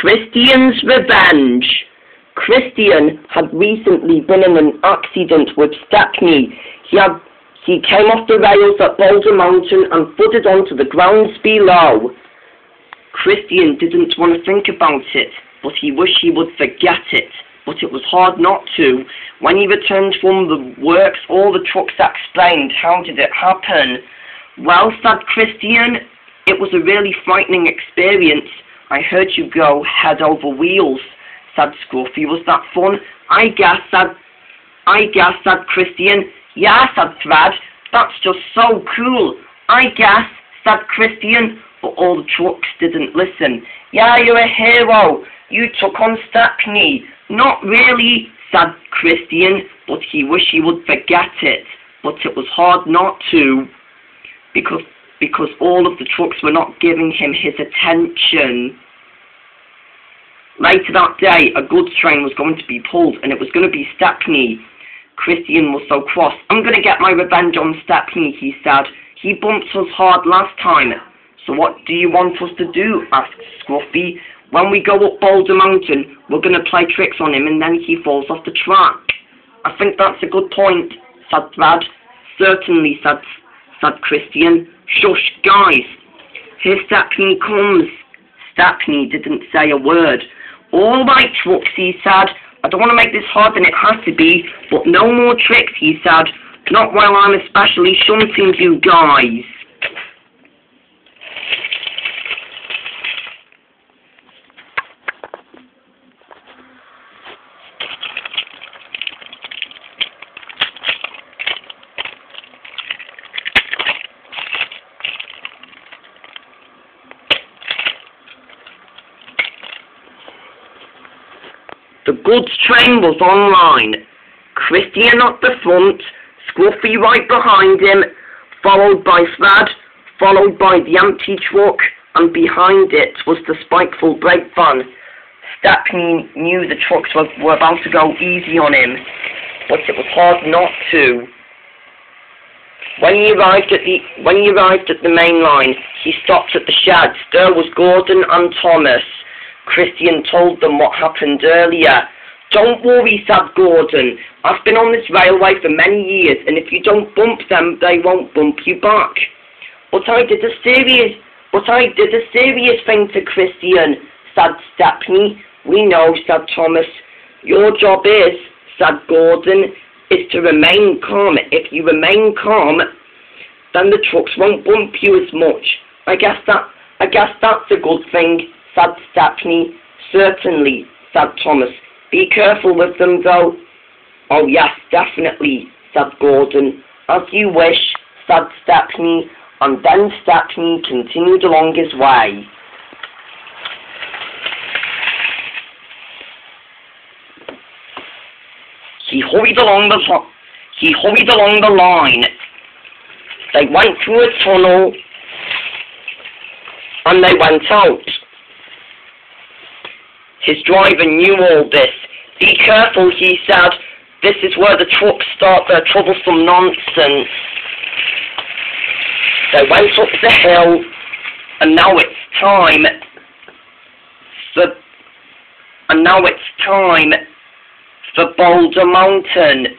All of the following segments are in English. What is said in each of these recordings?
Christian's revenge. Christian had recently been in an accident with Stepney. He came off the rails at Boulder Mountain and thudded onto the grounds below. Christian didn't want to think about it, but he wished he would forget it. But it was hard not to. When he returned from the works, all the trucks explained, how did it happen? Well, said Christian, it was a really frightening experience. I heard you go head over wheels, said Scruffy. Was that fun? I guess, said Christian. Yeah, said Fred. That's just so cool. I guess, said Christian. But all the trucks didn't listen. Yeah, you're a hero. You took on Stepney. Not really, said Christian, but he wished he would forget it. But it was hard not to, because all of the trucks were not giving him his attention. Later that day, a goods train was going to be pulled, and it was going to be Stepney. Christian was so cross. I'm going to get my revenge on Stepney, he said. He bumped us hard last time. So what do you want us to do? Asked Scruffy. When we go up Boulder Mountain, we're going to play tricks on him and then he falls off the track. I think that's a good point, said Fred. Certainly, said Christian. Shush, guys. Here Stepney comes. Stepney didn't say a word. All right, trucks, he said. I don't want to make this harder than it has to be, but no more tricks, he said. Not while I'm especially shunting you guys. The goods train was online. Christian at the front, Scruffy right behind him, followed by Fred, followed by the empty truck, and behind it was the spikeful brake van. Stepney knew the trucks were about to go easy on him, but it was hard not to. When he arrived at the main line, he stopped at the sheds. There was Gordon and Thomas. Christian told them what happened earlier. Don't worry, said Gordon. I've been on this railway for many years, and if you don't bump them, they won't bump you back. But I did a serious thing to Christian, said Stepney. We know, said Thomas. Your job is, said Gordon, is to remain calm. If you remain calm, then the trucks won't bump you as much. I guess that's a good thing, said Stepney. Certainly, said Thomas. Be careful with them, though. Oh, yes, definitely, said Gordon. As you wish, said Stepney, and then Stepney continued along his way. He hurried along the line. They went through a tunnel, and they went out. His driver knew all this. Be careful, he said. This is where the trucks start their troublesome nonsense. They went up the hill, and now it's time for Boulder Mountain.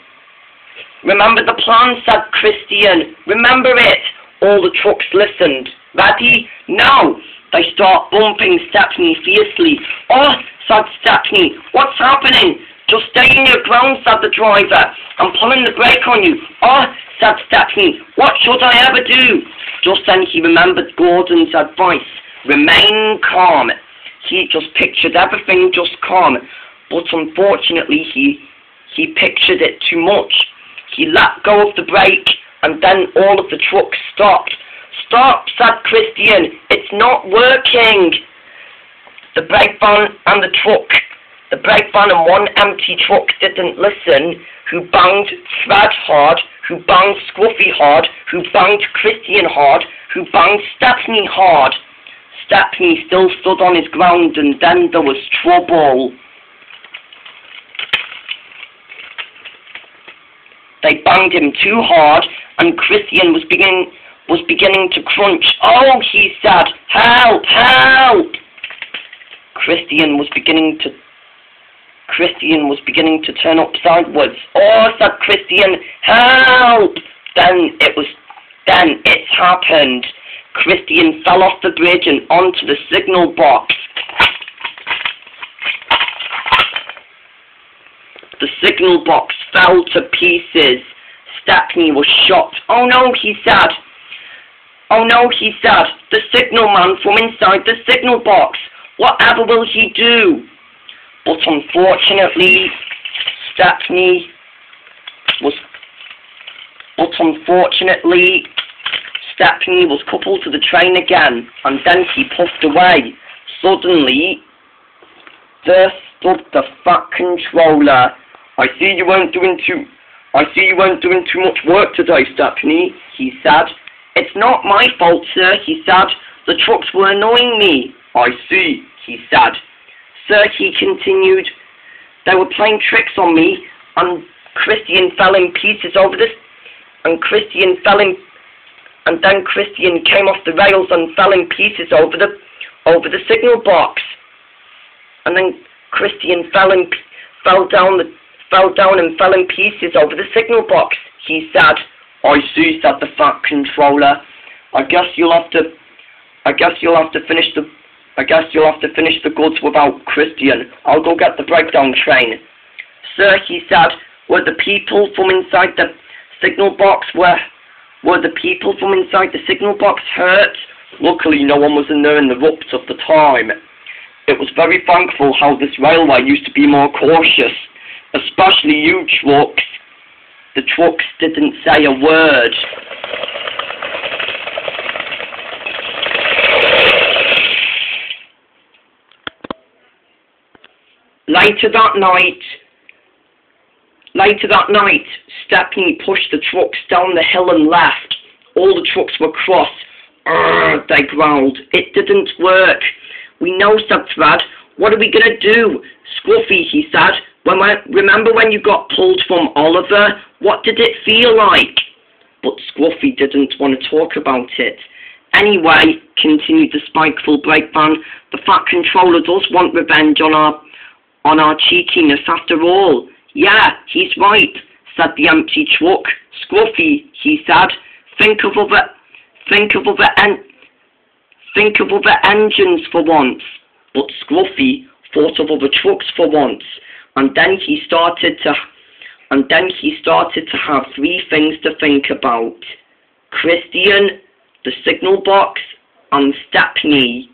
Remember the plan, said Christian. Remember it. All the trucks listened. Ready? Now. They start bumping Stepney fiercely. Oh, said Stepney. What's happening? Just stay in your ground, said the driver. I'm pulling the brake on you. Oh, said Stepney. What should I ever do? Just then he remembered Gordon's advice. Remain calm. He just pictured everything just calm. But unfortunately, he pictured it too much. He let go of the brake, and then all of the trucks stopped. Stop, said Christian. It's not working. The brake van and one empty truck didn't listen, who banged Fred hard, who banged Scruffy hard, who banged Christian hard, who banged Stepney hard. Stepney still stood on his ground, and then there was trouble. They banged him too hard, and Christian was beginning to crunch. Oh, he said, help, help! Christian was beginning to turn up sideways. "Oh," said Christian, "help!" Then it's happened. Christian fell off the bridge and onto the signal box. The signal box fell to pieces. Stepney was shocked. "Oh no," he said. "Oh no," he said. "The signalman from inside the signal box. Whatever will he do?" But unfortunately, Stepney was coupled to the train again, and then he puffed away. Suddenly, there stood the Fat Controller. I see you weren't doing too much work today, Stepney," he said. "It's not my fault, sir," he said. "The trucks were annoying me." "I see," he said. "Sir," he continued, "they were playing tricks on me, and Christian fell in pieces over this, and then Christian came off the rails and fell in pieces over the signal box. And then Christian fell down and fell in pieces over the signal box," he said. "I see," said the Fat Controller. I guess you'll have to finish the goods without Christian. I'll go get the breakdown train." "Sir," he said, "were the people from inside the signal box hurt?" "Luckily, no one was in there in the ruts of the time. It was very thankful how this railway used to be more cautious, especially you trucks." The trucks didn't say a word. Later that night, Stepney pushed the trucks down the hill and left. All the trucks were cross. "Urgh," they growled. "It didn't work." "We know," said Fred. "What are we going to do?" "Scruffy," he said, remember when you got pulled from Oliver? What did it feel like?" But Scruffy didn't want to talk about it. "Anyway," continued the spiteful brakeman, "the Fat Controller does want revenge on our cheekiness after all." "Yeah, he's right," said the empty truck. "Scruffy," he said, think of other engines for once." But Scruffy thought of other trucks for once, and then he started to have three things to think about: Christian, the signal box, and Stepney.